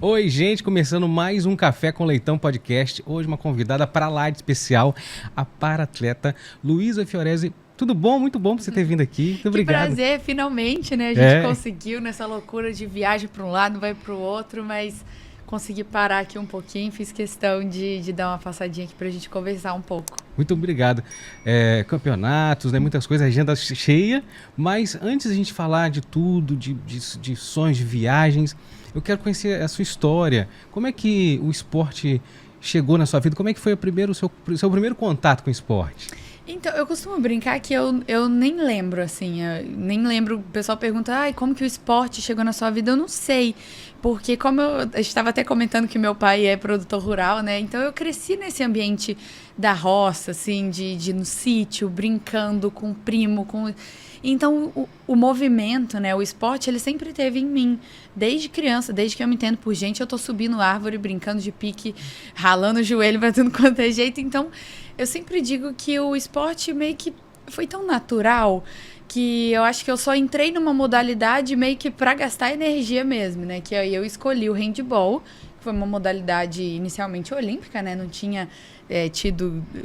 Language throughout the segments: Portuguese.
Oi, gente, começando mais um Café com Leitão podcast. Hoje uma convidada para lá de especial, a paratleta Luísa Fiorese. Tudo bom? Muito bom você ter vindo aqui. Muito obrigado. Que prazer, finalmente, né? A gente conseguiu nessa loucura de viagem para um lado, vai para o outro, mas consegui parar aqui um pouquinho. Fiz questão de dar uma passadinha aqui para a gente conversar um pouco. Muito obrigado. Campeonatos, né, muitas coisas, agenda cheia, mas antes de a gente falar de tudo, de sonhos, de viagens, eu quero conhecer a sua história. Como é que o esporte chegou na sua vida? Como é que foi o seu primeiro contato com o esporte? Então, eu costumo brincar que eu nem lembro, assim, nem lembro, o pessoal pergunta, como que o esporte chegou na sua vida? Eu não sei, porque como eu estava até comentando que meu pai é produtor rural, né, então eu cresci nesse ambiente da roça, assim, de ir no sítio, brincando com o primo, Então, o movimento, né, o esporte, ele sempre teve em mim, desde criança, desde que eu me entendo por gente, eu tô subindo árvore, brincando de pique, ralando o joelho pra tudo quanto é jeito, então eu sempre digo que o esporte meio que foi tão natural que eu acho que eu só entrei numa modalidade meio que para gastar energia mesmo, né? Que aí eu escolhi o handball, que foi uma modalidade inicialmente olímpica, né? Não tinha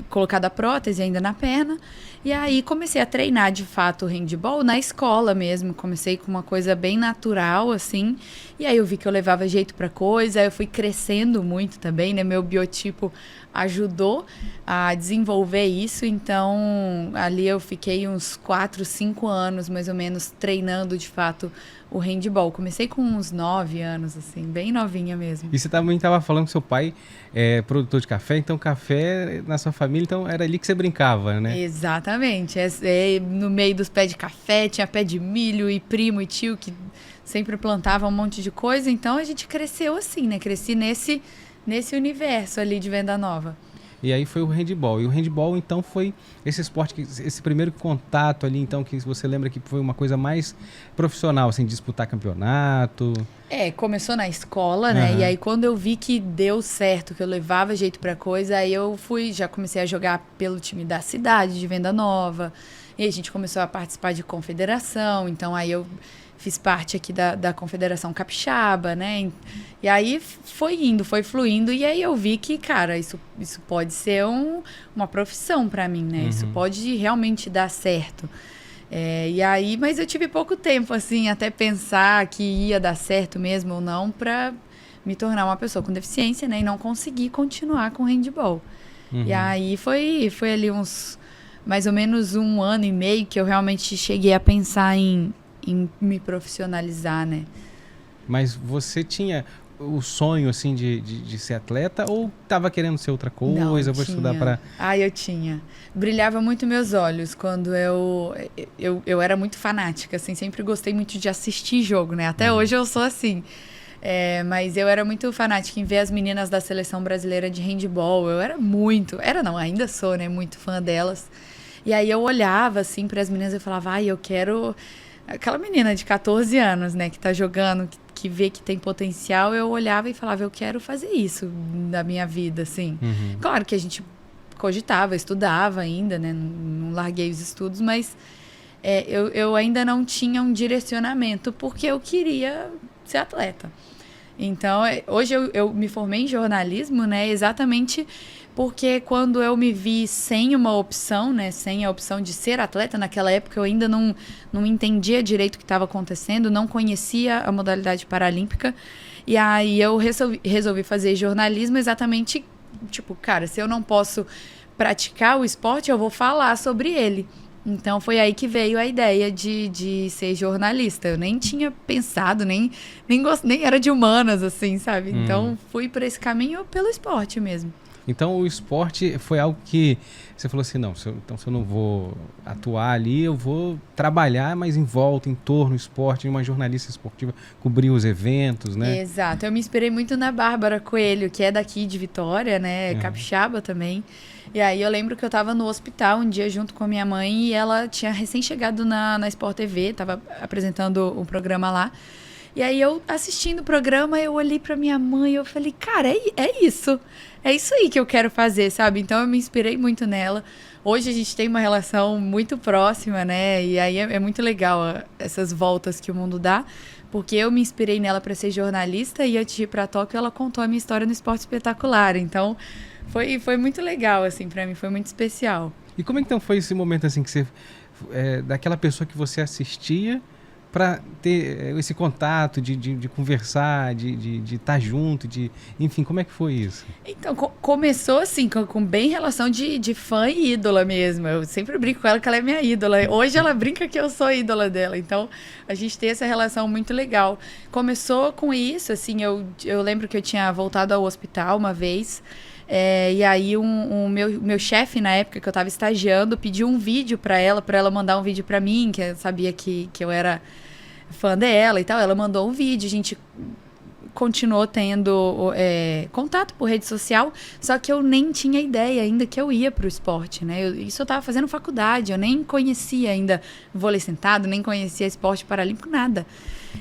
colocado a prótese ainda na perna. E aí comecei a treinar de fato o handball na escola mesmo. Comecei com uma coisa bem natural, assim. E aí eu vi que eu levava jeito pra coisa. Eu fui crescendo muito também, né? Meu biotipo ajudou a desenvolver isso. Então, ali eu fiquei uns 4, 5 anos, mais ou menos, treinando de fato o handball. Comecei com uns 9 anos, assim, bem novinha mesmo. E você também estava falando que seu pai é produtor de café, então café na sua família, então era ali que você brincava, né? Exatamente. No meio dos pés de café, tinha pé de milho e primo e tio que sempre plantava um monte de coisa. Então a gente cresceu assim, né? Cresci nesse universo ali de Venda Nova. E aí foi o handball. E o handball, então, foi esse esporte, esse primeiro contato ali, então, que você lembra que foi uma coisa mais profissional, assim, disputar campeonato? Começou na escola, né? E aí quando eu vi que deu certo, que eu levava jeito pra coisa, aí eu já comecei a jogar pelo time da cidade, de Venda Nova. E a gente começou a participar de confederação, então aí eu fiz parte aqui da Confederação Capixaba, né? E aí foi indo, foi fluindo, e aí eu vi que, cara, isso pode ser uma profissão pra mim, né? Isso pode realmente dar certo. E aí, mas eu tive pouco tempo, assim, até pensar que ia dar certo mesmo ou não pra me tornar uma pessoa com deficiência, né? E não conseguir continuar com handball. E aí foi ali uns, mais ou menos 1 ano e meio que eu realmente cheguei a pensar em me profissionalizar, né? Mas você tinha o sonho, assim, de ser atleta ou estava querendo ser outra coisa? Não, vou estudar para... eu tinha. Brilhava muito meus olhos quando eu era muito fanática, assim, sempre gostei muito de assistir jogo, né? Até hoje eu sou assim. Mas eu era muito fanática em ver as meninas da seleção brasileira de handball. Ainda sou, né? Muito fã delas. E aí eu olhava, assim, para as meninas e falava, eu quero... Aquela menina de 14 anos, né, que tá jogando, que vê que tem potencial, eu olhava e falava, eu quero fazer isso na minha vida, assim. Claro que a gente cogitava, estudava ainda, né, não larguei os estudos, mas eu ainda não tinha um direcionamento, porque eu queria ser atleta. Então, hoje eu me formei em jornalismo, né, exatamente porque quando eu me vi sem uma opção, né, sem a opção de ser atleta, naquela época eu ainda não entendia direito o que estava acontecendo, não conhecia a modalidade paralímpica, e aí eu resolvi fazer jornalismo exatamente, tipo, cara, se eu não posso praticar o esporte, eu vou falar sobre ele. Então foi aí que veio a ideia de ser jornalista. Eu nem tinha pensado, nem era de humanas, assim, sabe? Então fui por esse caminho pelo esporte mesmo. Então o esporte foi algo que você falou assim, se eu não vou atuar ali, eu vou trabalhar mais em volta, em torno do esporte, uma jornalista esportiva, cobrir os eventos, né? Exato, eu me inspirei muito na Bárbara Coelho, que é daqui de Vitória, né, capixaba também. E aí eu lembro que eu tava no hospital um dia junto com a minha mãe e ela tinha recém-chegado na Sport TV, tava apresentando um programa lá. E aí eu assistindo o programa, eu olhei pra minha mãe e eu falei, cara, é isso aí que eu quero fazer, sabe? Então eu me inspirei muito nela. Hoje a gente tem uma relação muito próxima, né? E aí é muito legal essas voltas que o mundo dá. porque eu me inspirei nela para ser jornalista e antes de ir para Tóquio ela contou a minha história no Esporte Espetacular. Então foi muito legal assim para mim, foi muito especial. E como é que então foi esse momento assim que você daquela pessoa que você assistia para ter esse contato de conversar, de estar junto, enfim, como é que foi isso? Então, começou assim, com bem relação de fã e ídola mesmo. Eu sempre brinco com ela que ela é minha ídola. Hoje ela brinca que eu sou ídola dela. Então, a gente tem essa relação muito legal. Começou com isso, assim, eu lembro que eu tinha voltado ao hospital uma vez. E aí meu chefe, na época que eu estava estagiando, pediu um vídeo para ela mandar um vídeo para mim, que eu sabia que eu era fã dela e tal. Ela mandou um vídeo, a gente continuou tendo contato por rede social, só que eu nem tinha ideia ainda que eu ia pro esporte, né? Isso eu estava fazendo faculdade, eu nem conhecia ainda vôlei sentado, nem conhecia esporte paralímpico, nada.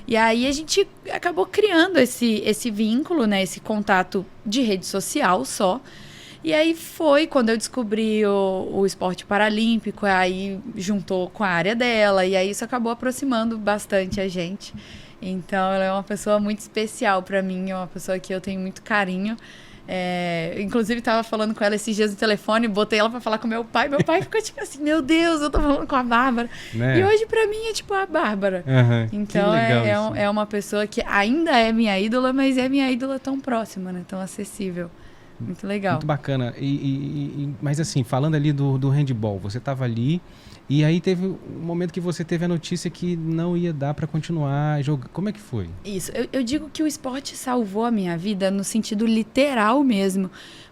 E aí a gente acabou criando esse vínculo, né? Esse contato de rede social só. E aí foi quando eu descobri o esporte paralímpico, aí juntou com a área dela, e aí isso acabou aproximando bastante a gente. Então ela é uma pessoa muito especial para mim, é uma pessoa que eu tenho muito carinho. Inclusive estava falando com ela esses dias no telefone, botei ela para falar com meu pai ficou tipo assim, meu Deus, eu tô falando com a Bárbara, né? E hoje para mim é tipo a Bárbara. Então é uma pessoa que ainda é minha ídola, mas é minha ídola tão próxima, né? Tão acessível. Muito legal. Muito bacana. Mas assim, falando ali do handball, você estava ali e aí teve um momento que você teve a notícia que não ia dar para continuar jogando. Como é que foi? Isso. Eu digo que o esporte salvou a minha vida no sentido literal mesmo,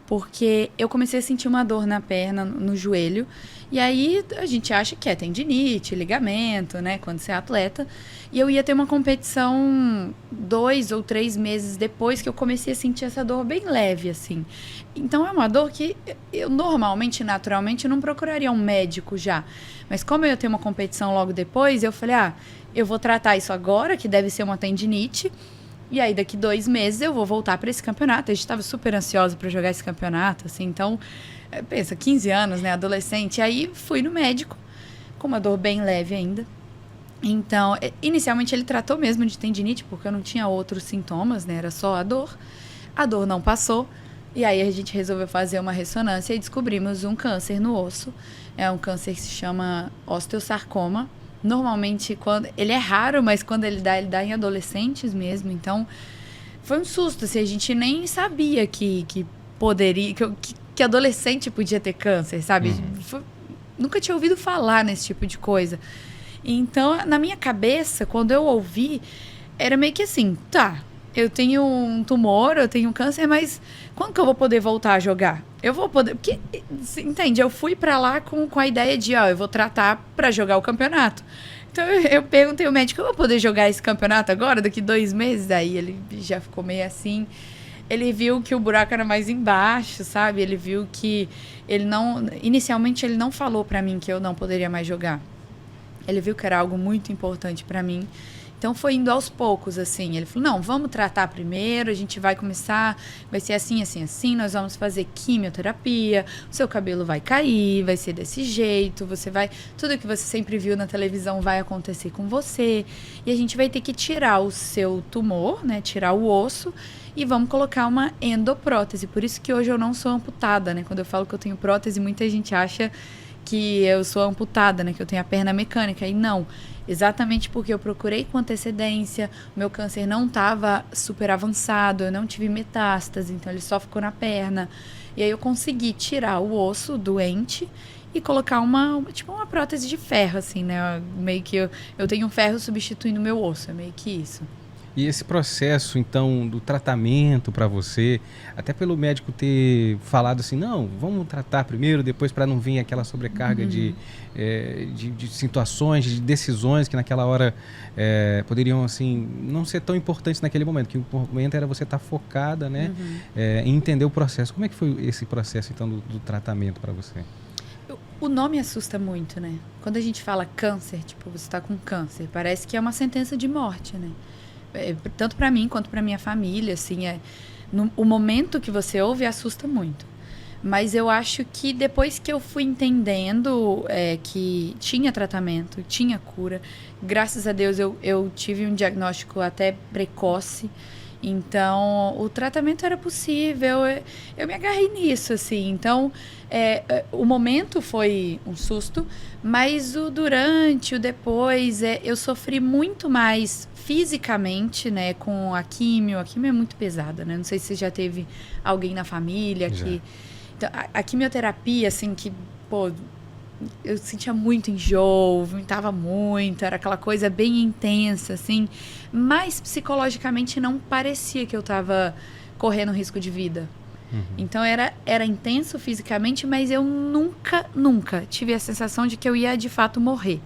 porque eu comecei a sentir uma dor na perna, no joelho, e aí a gente acha que é tendinite, ligamento, né, quando você é atleta, e eu ia ter uma competição 2 ou 3 meses depois que eu comecei a sentir essa dor bem leve, assim. Então é uma dor que eu normalmente, naturalmente, não procuraria um médico já, mas como eu ia ter uma competição logo depois, eu falei, eu vou tratar isso agora, que deve ser uma tendinite, e aí, daqui 2 meses, eu vou voltar para esse campeonato. A gente estava super ansiosa para jogar esse campeonato, assim. Então, pensa, 15 anos, né? Adolescente. E aí, fui no médico, com uma dor bem leve ainda. Então, inicialmente, ele tratou mesmo de tendinite, porque eu não tinha outros sintomas, né? Era só a dor. A dor não passou. E aí, a gente resolveu fazer uma ressonância e descobrimos um câncer no osso. É um câncer que se chama osteosarcoma. Normalmente, ele é raro, mas quando ele dá em adolescentes mesmo. Então, foi um susto. Assim, a gente nem sabia que poderia, que adolescente podia ter câncer, sabe? Nunca tinha ouvido falar nesse tipo de coisa. Então, na minha cabeça, quando eu ouvi, era meio que assim, eu tenho um tumor, eu tenho um câncer, mas quando que eu vou poder voltar a jogar? Eu vou poder... Porque, entende, eu fui pra lá com a ideia de, eu vou tratar pra jogar o campeonato. Então, eu perguntei ao médico, eu vou poder jogar esse campeonato agora, daqui 2 meses? Aí ele já ficou meio assim. Ele viu que o buraco era mais embaixo, sabe? Ele viu que inicialmente ele não falou pra mim que eu não poderia mais jogar. Ele viu que era algo muito importante pra mim. Então, foi indo aos poucos, assim. Ele falou, não, vamos tratar primeiro, a gente vai começar, vai ser assim, assim, assim, nós vamos fazer quimioterapia, o seu cabelo vai cair, vai ser desse jeito, tudo que você sempre viu na televisão vai acontecer com você, e a gente vai ter que tirar o seu tumor, né, tirar o osso, e vamos colocar uma endoprótese. Por isso que hoje eu não sou amputada, né? Quando eu falo que eu tenho prótese, muita gente acha que eu sou amputada, né, que eu tenho a perna mecânica, e não. Exatamente porque eu procurei com antecedência, o meu câncer não estava super avançado, eu não tive metástase, então ele só ficou na perna. E aí eu consegui tirar o osso doente e colocar uma prótese de ferro, assim, né? Meio que eu tenho um ferro substituindo o meu osso, é meio que isso. E esse processo, então, do tratamento para você, até pelo médico ter falado assim, não, vamos tratar primeiro, depois para não vir aquela sobrecarga de situações, de decisões que naquela hora poderiam, assim, não ser tão importantes naquele momento, que o momento era você estar focada, né, em entender o processo. Como é que foi esse processo, então, do tratamento para você? O nome assusta muito, né? Quando a gente fala câncer, tipo, você está com câncer, parece que é uma sentença de morte, né? Tanto para mim quanto para minha família, assim, o momento que você ouve assusta muito. Mas eu acho que depois que eu fui entendendo que tinha tratamento, tinha cura, graças a Deus eu tive um diagnóstico até precoce. Então, o tratamento era possível, eu me agarrei nisso, assim. Então, o momento foi um susto, mas o durante, o depois, eu sofri muito mais fisicamente, né, com a químio. A químio é muito pesada, né? Não sei se você já teve alguém na família que... Então, a quimioterapia, assim, que, pô, eu sentia muito enjoo, vomitava muito, era aquela coisa bem intensa, assim. Mas psicologicamente não parecia que eu estava correndo risco de vida. Então era intenso fisicamente, mas eu nunca tive a sensação de que eu ia de fato morrer.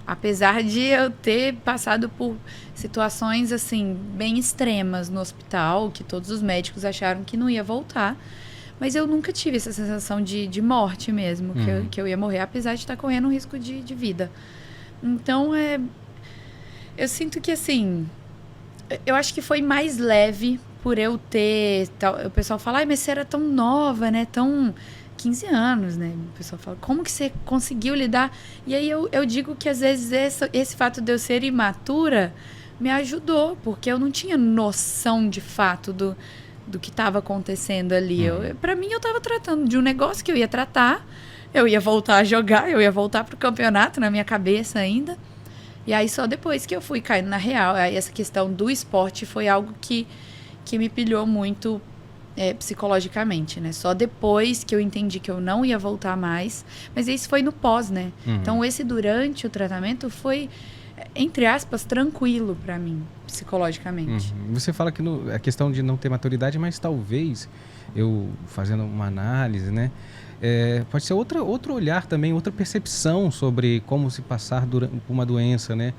Apesar de eu ter passado por situações assim bem extremas no hospital, que todos os médicos acharam que não ia voltar. Mas eu nunca tive essa sensação de morte mesmo, que eu ia morrer, apesar de estar correndo um risco de vida. Então, eu sinto que, assim, eu acho que foi mais leve por eu ter... O pessoal fala, ai, mas você era tão nova, né? Tão... 15 anos, né? O pessoal fala, como que você conseguiu lidar? E aí eu digo que, às vezes, esse fato de eu ser imatura me ajudou, porque eu não tinha noção, de fato, do que estava acontecendo ali. Para mim, eu estava tratando de um negócio que eu ia tratar, eu ia voltar a jogar, eu ia voltar pro campeonato na minha cabeça ainda. E aí, só depois que eu fui caindo na real, aí essa questão do esporte foi algo que me pilhou muito psicologicamente, né? Só depois que eu entendi que eu não ia voltar mais. Mas isso foi no pós, né? Então, esse durante o tratamento foi, entre aspas, tranquilo para mim, psicologicamente. Você fala que a questão de não ter maturidade, mas talvez, eu fazendo uma análise, né? Pode ser outro olhar também, outra percepção sobre como se passar por uma doença, né?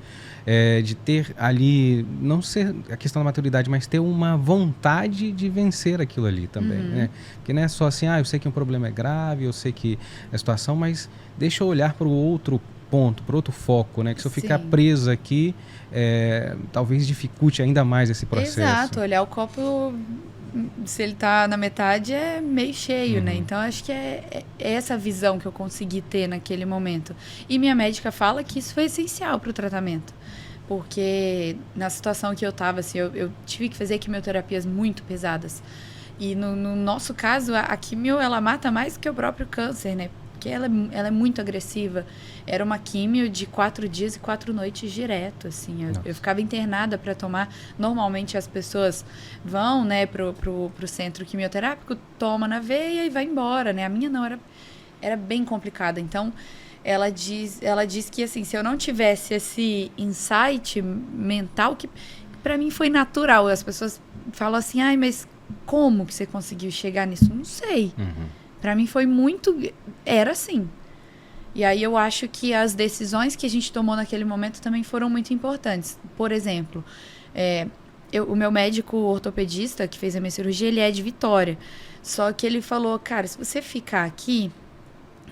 De ter ali, não ser a questão da maturidade, mas ter uma vontade de vencer aquilo ali também, né? Porque não é só assim, eu sei que um problema é grave, eu sei que é a situação, mas deixa eu olhar para o outro ponto, para outro foco, né? Que se eu ficar presa aqui, talvez dificulte ainda mais esse processo. Exato, olhar o copo, se ele tá na metade, é meio cheio, né? Então, acho que é essa visão que eu consegui ter naquele momento. E minha médica fala que isso foi essencial para o tratamento. Porque na situação que eu tava, assim, eu tive que fazer quimioterapias muito pesadas. E no nosso caso, a quimio, ela mata mais que o próprio câncer, né? Porque ela é muito agressiva. Era uma quimio de 4 dias e 4 noites direto, assim. Eu ficava internada para tomar. Normalmente as pessoas vão, né, pro centro quimioterápico, toma na veia e vai embora, né? A minha não, era bem complicada. Então, ela diz que, assim, se eu não tivesse esse insight mental, que para mim foi natural. As pessoas falam assim, ai, mas como que você conseguiu chegar nisso? Não sei. Para mim foi muito... Era assim. E aí eu acho que as decisões que a gente tomou naquele momento também foram muito importantes. Por exemplo, o meu médico ortopedista que fez a minha cirurgia, ele é de Vitória. Só que ele falou, cara, se você ficar aqui,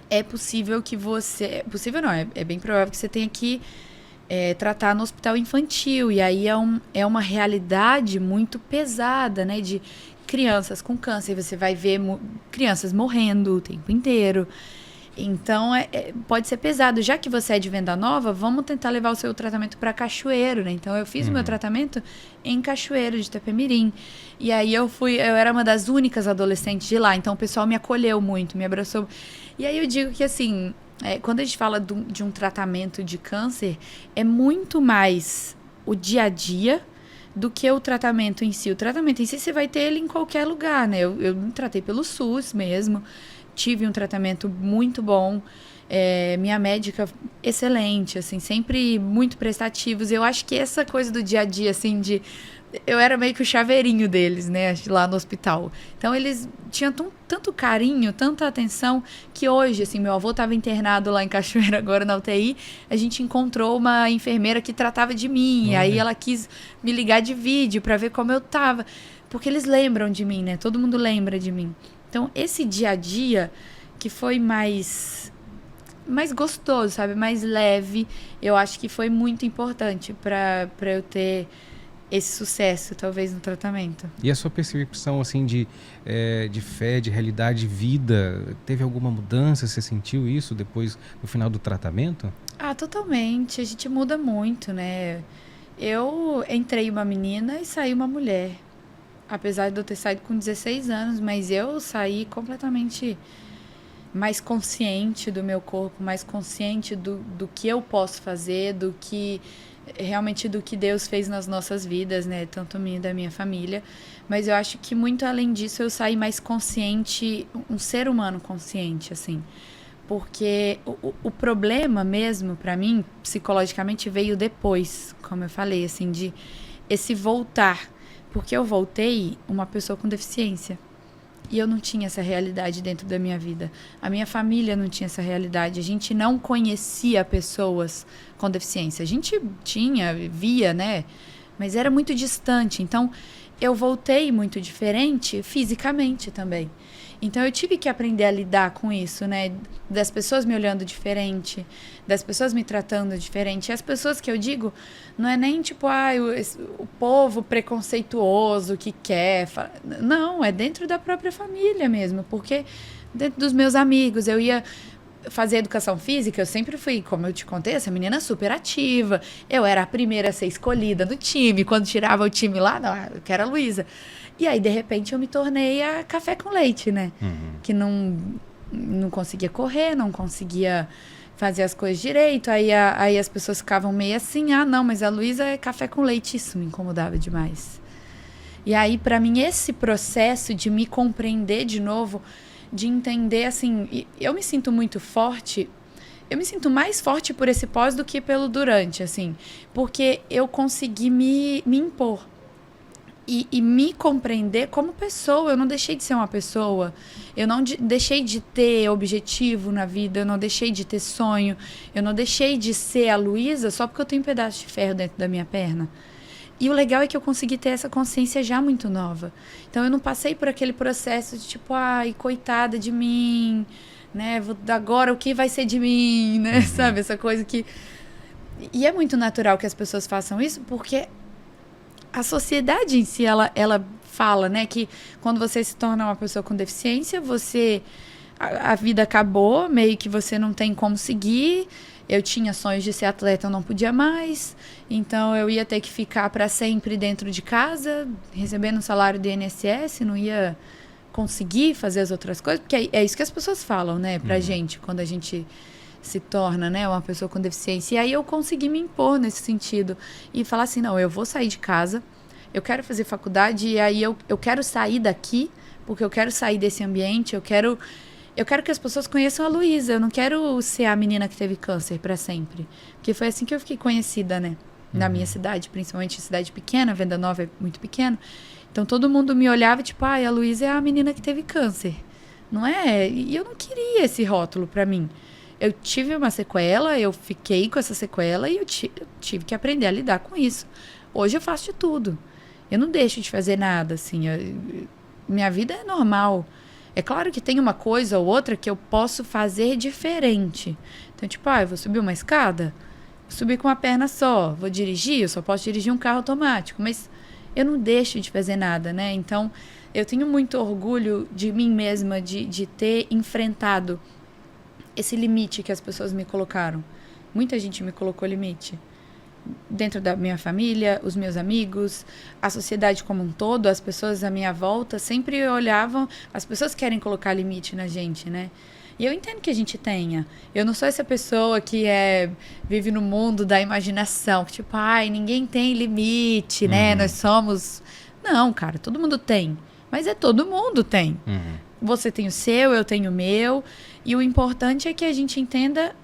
é possível que você... É possível não, é bem provável que você tenha que tratar no hospital infantil. E aí é uma realidade muito pesada, né? De crianças com câncer, você vai ver crianças morrendo o tempo inteiro. Então, pode ser pesado. Já que você é de Venda Nova, vamos tentar levar o seu tratamento para Cachoeiro, né? Então, eu fiz o meu tratamento em Cachoeiro, de Itapemirim. E aí, eu era uma das únicas adolescentes de lá. Então, o pessoal me acolheu muito, me abraçou. E aí, eu digo que, assim, quando a gente fala de um tratamento de câncer, é muito mais o dia a dia do que o tratamento em si. O tratamento em si, você vai ter ele em qualquer lugar, né? Eu me tratei pelo SUS mesmo, tive um tratamento muito bom, minha médica excelente, assim, sempre muito prestativos. Eu acho que essa coisa do dia a dia, assim, eu era meio que o chaveirinho deles, né, lá no hospital. Então, eles tinham tanto carinho, tanta atenção, que hoje, assim, meu avô estava internado lá em Cachoeira, agora na UTI, a gente encontrou uma enfermeira que tratava de mim, e aí ela quis me ligar de vídeo para ver como eu tava, porque eles lembram de mim, né, todo mundo lembra de mim. Então, esse dia a dia, que foi mais gostoso, sabe, mais leve, eu acho que foi muito importante para eu ter esse sucesso, talvez, no tratamento. E a sua percepção, assim, de fé, de realidade, de vida, teve alguma mudança? Você sentiu isso depois, no final do tratamento? Ah, totalmente. A gente muda muito, né? Eu entrei uma menina e saí uma mulher. Apesar de eu ter saído com 16 anos, mas eu saí completamente mais consciente do meu corpo, mais consciente do que eu posso fazer, do que realmente do que Deus fez nas nossas vidas, né? Tanto minha e da minha família. Mas eu acho que muito além disso eu saí mais consciente, um ser humano consciente, assim. Porque o problema mesmo, para mim, psicologicamente, veio depois, como eu falei, assim, de esse voltar. Porque eu voltei uma pessoa com deficiência. E eu não tinha essa realidade dentro da minha vida. A minha família não tinha essa realidade. A gente não conhecia pessoas com deficiência. A gente via, né? Mas era muito distante. Então, eu voltei muito diferente fisicamente também. Então, eu tive que aprender a lidar com isso, né? Das pessoas me olhando diferente, das pessoas me tratando diferente. E as pessoas que eu digo, não é nem tipo, o povo preconceituoso que quer. Não, é dentro da própria família mesmo. Porque dentro dos meus amigos, eu ia fazer educação física, eu sempre fui, como eu te contei, essa menina super ativa. Eu era a primeira a ser escolhida do time. Quando tirava o time lá, não, que era a Luísa. E aí, de repente, eu me tornei a café com leite, né? Que não conseguia correr, não conseguia fazer as coisas direito. Aí as pessoas ficavam meio assim, não, mas a Luísa é café com leite. Isso me incomodava demais. E aí, para mim, esse processo de me compreender de novo, de entender, assim, eu me sinto muito forte. Eu me sinto mais forte por esse pós do que pelo durante, assim. Porque eu consegui me impor. E me compreender como pessoa. Eu não deixei de ser uma pessoa. Eu não deixei de ter objetivo na vida. Eu não deixei de ter sonho. Eu não deixei de ser a Luísa só porque eu tenho um pedaço de ferro dentro da minha perna. E o legal é que eu consegui ter essa consciência já muito nova. Então, eu não passei por aquele processo de tipo, coitada de mim, né? Agora o que vai ser de mim, né? Sabe? Essa coisa que... E é muito natural que as pessoas façam isso porque... A sociedade em si, ela fala, né, que quando você se torna uma pessoa com deficiência, a vida acabou, meio que você não tem como seguir. Eu tinha sonhos de ser atleta, eu não podia mais. Então, eu ia ter que ficar para sempre dentro de casa, recebendo o salário do INSS, não ia conseguir fazer as outras coisas. Porque é isso que as pessoas falam, né, pra gente, quando a gente se torna, né, uma pessoa com deficiência. E aí eu consegui me impor nesse sentido e falar assim, não, eu vou sair de casa, eu quero fazer faculdade e aí eu quero sair daqui, porque eu quero sair desse ambiente, eu quero que as pessoas conheçam a Luísa, eu não quero ser a menina que teve câncer para sempre, porque foi assim que eu fiquei conhecida, né, na minha cidade, principalmente cidade pequena, Venda Nova é muito pequena, então todo mundo me olhava tipo, a Luísa é a menina que teve câncer, não é? E eu não queria esse rótulo para mim. Eu tive uma sequela, eu fiquei com essa sequela e eu tive que aprender a lidar com isso. Hoje eu faço de tudo. Eu não deixo de fazer nada, assim. Minha vida é normal. É claro que tem uma coisa ou outra que eu posso fazer diferente. Então, tipo, eu vou subir uma escada, vou subir com uma perna só. Vou dirigir, eu só posso dirigir um carro automático. Mas eu não deixo de fazer nada, né? Então, eu tenho muito orgulho de mim mesma, de ter enfrentado esse limite que as pessoas me colocaram. Muita gente me colocou limite. Dentro da minha família, os meus amigos, a sociedade como um todo, as pessoas à minha volta sempre olhavam... As pessoas querem colocar limite na gente, né? E eu entendo que a gente tenha. Eu não sou essa pessoa que vive no mundo da imaginação. Que tipo, ninguém tem limite, né? Nós somos... Não, cara, todo mundo tem. Mas todo mundo tem. Você tem o seu, eu tenho o meu... E o importante é que a gente entenda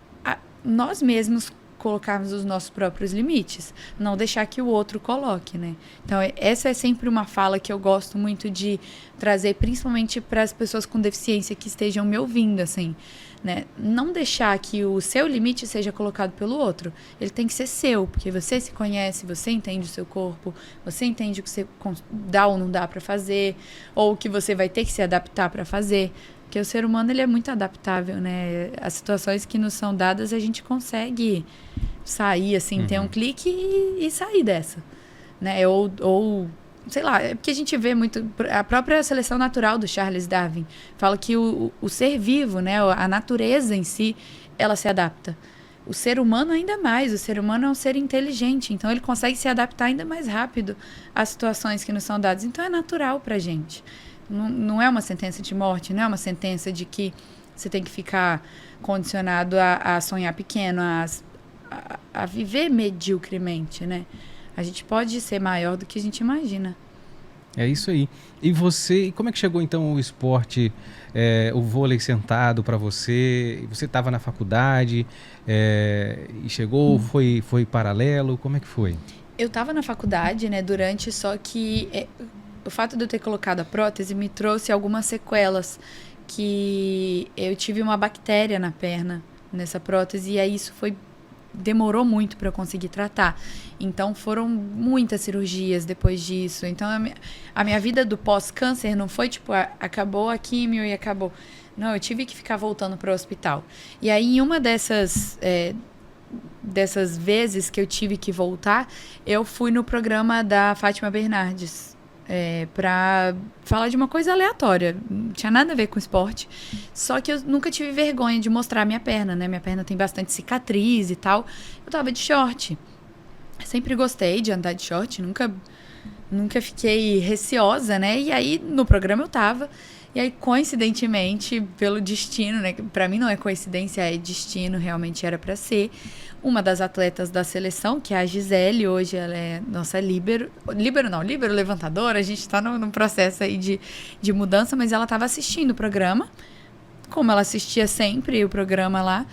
nós mesmos colocarmos os nossos próprios limites. Não deixar que o outro coloque, né? Então, essa é sempre uma fala que eu gosto muito de trazer, principalmente para as pessoas com deficiência que estejam me ouvindo, assim, né? Não deixar que o seu limite seja colocado pelo outro. Ele tem que ser seu, porque você se conhece, você entende o seu corpo, você entende o que você dá ou não dá para fazer, ou o que você vai ter que se adaptar para fazer. Porque o ser humano, ele é muito adaptável, né? As situações que nos são dadas, a gente consegue sair, assim, ter um clique e sair dessa. né? Ou sei lá, é porque a gente vê muito... A própria seleção natural do Charles Darwin fala que o ser vivo, né? A natureza em si, ela se adapta. O ser humano ainda mais. O ser humano é um ser inteligente. Então, ele consegue se adaptar ainda mais rápido às situações que nos são dadas. Então, é natural pra gente. Não é uma sentença de morte, não é uma sentença de que você tem que ficar condicionado a sonhar pequeno, a viver mediocremente, né? A gente pode ser maior do que a gente imagina. É isso aí. E você, como é que chegou então o esporte, o vôlei sentado para você? Você estava na faculdade e chegou, foi paralelo? Como é que foi? Eu estava na faculdade, né, só que o fato de eu ter colocado a prótese me trouxe algumas sequelas, que eu tive uma bactéria na perna, nessa prótese, e aí isso demorou muito para eu conseguir tratar. Então, foram muitas cirurgias depois disso. Então, a minha vida do pós-câncer não foi tipo, acabou a químio e acabou. Não, eu tive que ficar voltando para o hospital. E aí, em uma dessas vezes que eu tive que voltar, eu fui no programa da Fátima Bernardes, para falar de uma coisa aleatória, não tinha nada a ver com esporte, só que eu nunca tive vergonha de mostrar minha perna, né? Minha perna tem bastante cicatriz e tal. Eu tava de short, sempre gostei de andar de short, nunca fiquei receosa, né? E aí no programa eu tava, e aí coincidentemente, pelo destino, né? Pra mim não é coincidência, é destino, realmente era pra ser. Uma das atletas da seleção, que é a Gisele, hoje ela é nossa líbero levantadora, a gente está num processo aí de mudança, mas ela estava assistindo o programa, como ela assistia sempre o programa lá,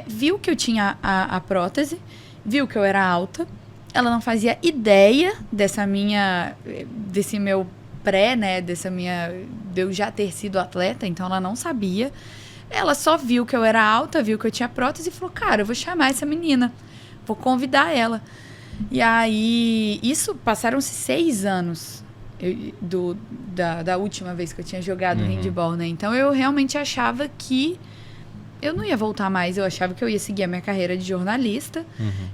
viu que eu tinha a prótese, viu que eu era alta, ela não fazia ideia desse meu né, de eu já ter sido atleta, então ela não sabia. Ela só viu que eu era alta, viu que eu tinha prótese e falou, cara, eu vou chamar essa menina, vou convidar ela. E aí, passaram-se 6 anos da última vez que eu tinha jogado handball, né? Então, eu realmente achava que eu não ia voltar mais, eu achava que eu ia seguir a minha carreira de jornalista.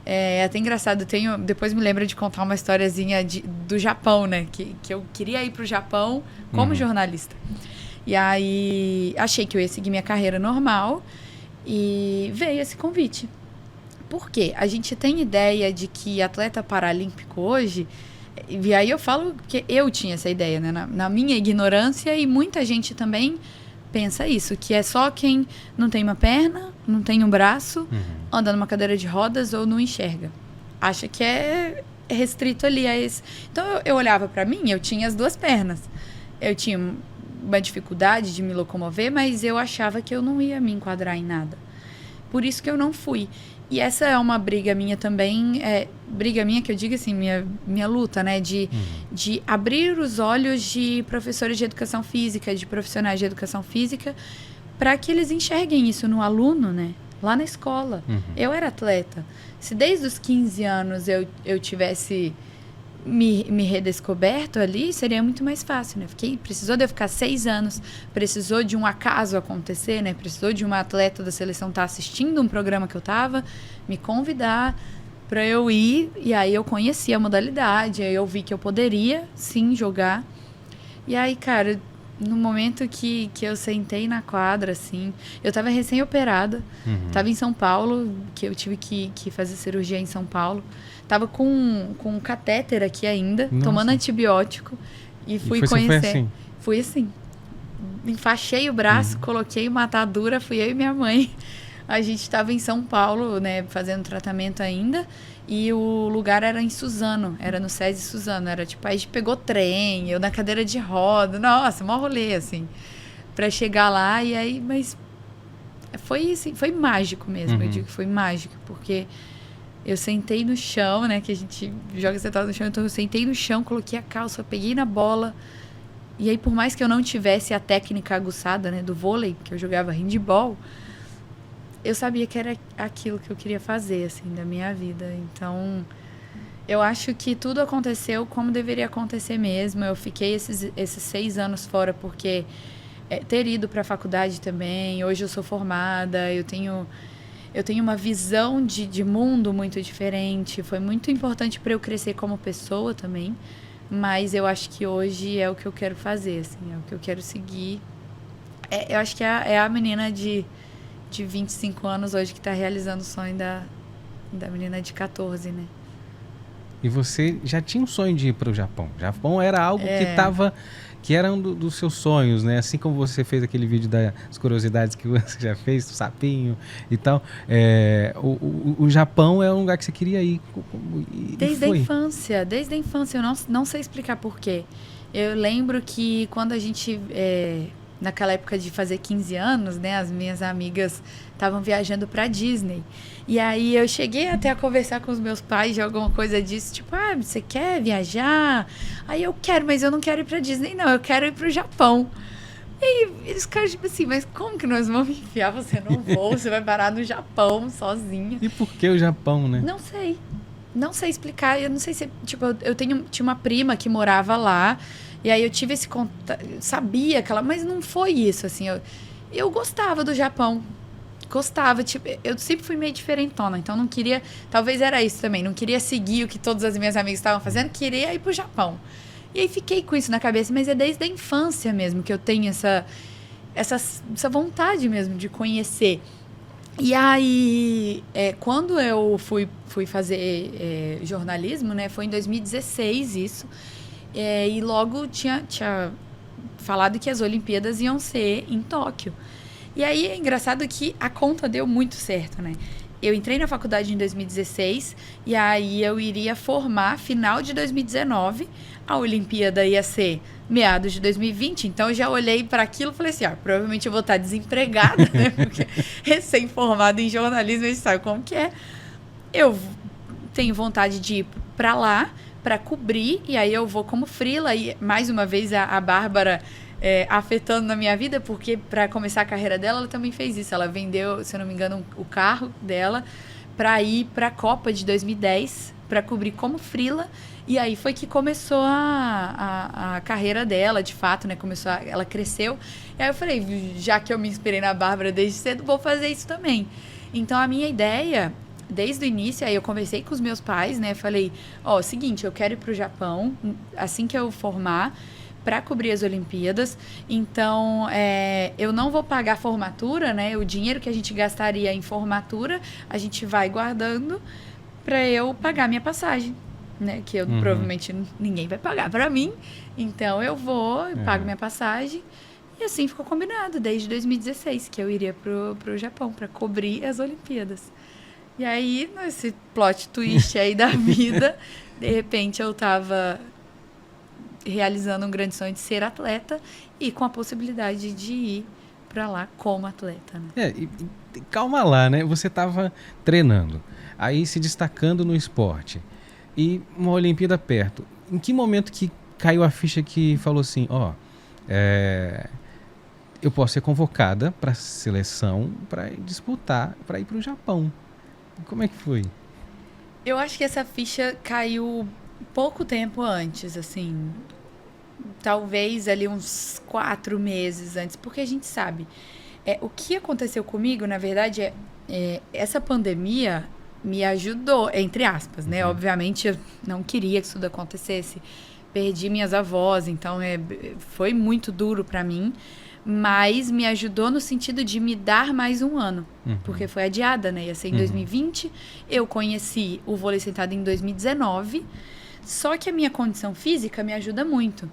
É até engraçado, depois me lembro de contar uma historiazinha do Japão, né? Que eu queria ir pro Japão como jornalista. E aí, achei que eu ia seguir minha carreira normal e veio esse convite. Por quê? A gente tem ideia de que atleta paralímpico hoje, e aí eu falo que eu tinha essa ideia, né? Na minha ignorância, e muita gente também pensa isso, que é só quem não tem uma perna, não tem um braço, anda numa cadeira de rodas ou não enxerga. Acha que é restrito ali a esse. Então, eu olhava pra mim, eu tinha as 2 pernas. Eu tinha uma dificuldade de me locomover, mas eu achava que eu não ia me enquadrar em nada. Por isso que eu não fui. E essa é uma briga minha também, briga minha que eu digo assim, minha luta, né, de abrir os olhos de professores de educação física, de profissionais de educação física, para que eles enxerguem isso no aluno, né, lá na escola. Eu era atleta. Se desde os 15 anos eu tivesse me redescoberto ali, seria muito mais fácil, né? Precisou de eu ficar 6 anos, precisou de um acaso acontecer, né? Precisou de uma atleta da seleção estar assistindo um programa que eu tava, me convidar para eu ir, e aí eu conheci a modalidade, aí eu vi que eu poderia, sim, jogar. E aí, cara, no momento que eu sentei na quadra, assim, eu tava recém-operada, tava em São Paulo, que eu tive que fazer cirurgia em São Paulo. Tava com um catéter aqui ainda, tomando antibiótico. E fui conhecer. Foi assim? Fui assim. Enfaixei o braço, coloquei uma atadura, fui eu e minha mãe. A gente estava em São Paulo, né, fazendo tratamento ainda. E o lugar era em Suzano, era no SESI Suzano. Era tipo, aí a gente pegou trem, eu na cadeira de roda. Nossa, mó rolê, assim, pra chegar lá. E aí, mas foi assim, foi mágico mesmo. Eu digo que foi mágico, porque eu sentei no chão, né, que a gente joga sentado no chão. Então eu sentei no chão, coloquei a calça, peguei na bola. E aí, por mais que eu não tivesse a técnica aguçada, né, do vôlei, que eu jogava handball, eu sabia que era aquilo que eu queria fazer, assim, da minha vida. Então, eu acho que tudo aconteceu como deveria acontecer mesmo. Eu fiquei esses 6 anos fora porque ter ido para a faculdade também. Hoje eu sou formada, eu tenho eu tenho uma visão de mundo muito diferente. Foi muito importante para eu crescer como pessoa também. Mas eu acho que hoje é o que eu quero fazer, assim, é o que eu quero seguir. Eu acho que é a menina de 25 anos hoje que está realizando o sonho da menina de 14, né? E você já tinha um sonho de ir para o Japão. O Japão era algo que era um dos seus sonhos, né? Assim como você fez aquele vídeo das curiosidades que você já fez, do sapinho e tal. O Japão é um lugar que você queria ir. Desde a infância. Eu não sei explicar por quê. Eu lembro que quando a gente... naquela época de fazer 15 anos, né? As minhas amigas estavam viajando pra Disney. E aí eu cheguei até a conversar com os meus pais de alguma coisa disso. Tipo, você quer viajar? Aí eu quero, mas eu não quero ir pra Disney, não. Eu quero ir pro Japão. E aí eles ficaram tipo assim, mas como que nós vamos enfiar você num voo? Você vai parar no Japão sozinha. E por que o Japão, né? Não sei. Não sei explicar. Eu não sei se... Tipo, tinha uma prima que morava lá. E aí eu tive esse contato, sabia que ela... Mas não foi isso, assim. Eu gostava do Japão. Gostava, tipo... Eu sempre fui meio diferentona, então não queria... Talvez era isso também. Não queria seguir o que todas as minhas amigas estavam fazendo. Queria ir pro Japão. E aí fiquei com isso na cabeça. Mas é desde a infância mesmo que eu tenho essa vontade mesmo de conhecer. E aí, quando eu fui fazer jornalismo, né? Foi em 2016 isso. E logo tinha falado que as Olimpíadas iam ser em Tóquio. E aí é engraçado que a conta deu muito certo, né? Eu entrei na faculdade em 2016 e aí eu iria formar final de 2019. A Olimpíada ia ser meados de 2020, então eu já olhei para aquilo e falei assim, provavelmente eu vou estar desempregada, né? Porque recém-formada em jornalismo, a gente sabe como que é. Eu tenho vontade de ir para lá, para cobrir, e aí eu vou como freela, e mais uma vez a Bárbara afetando na minha vida, porque para começar a carreira dela, ela também fez isso. Ela vendeu, se eu não me engano, o carro dela para ir para a Copa de 2010, para cobrir como freela, e aí foi que começou a carreira dela, de fato, né? Ela cresceu, e aí eu falei, já que eu me inspirei na Bárbara desde cedo, vou fazer isso também. Então a minha ideia... Desde o início, aí eu conversei com os meus pais, né? Falei, seguinte, eu quero ir pro Japão assim que eu formar para cobrir as Olimpíadas. Então, eu não vou pagar formatura, né? O dinheiro que a gente gastaria em formatura, a gente vai guardando para eu pagar minha passagem, né? Que eu provavelmente ninguém vai pagar para mim. Então, eu vou, pago minha passagem. E assim ficou combinado, desde 2016, que eu iria pro Japão para cobrir as Olimpíadas. E aí, nesse plot twist aí da vida, de repente eu tava realizando um grande sonho de ser atleta e com a possibilidade de ir pra lá como atleta, né? Calma lá, né? Você tava treinando, aí se destacando no esporte e uma Olimpíada perto. Em que momento que caiu a ficha que falou assim, eu posso ser convocada para a seleção para disputar, para ir para o Japão? Como é que foi? Eu acho que essa ficha caiu pouco tempo antes, assim. Talvez ali uns 4 meses antes, porque a gente sabe. O que aconteceu comigo, na verdade, essa pandemia me ajudou, entre aspas, né? Obviamente, eu não queria que isso tudo acontecesse. Perdi minhas avós, então foi muito duro para mim. Mas me ajudou no sentido de me dar mais um ano. Porque foi adiada, né? Ia ser em 2020. Eu conheci o vôlei sentado em 2019. Só que a minha condição física me ajuda muito.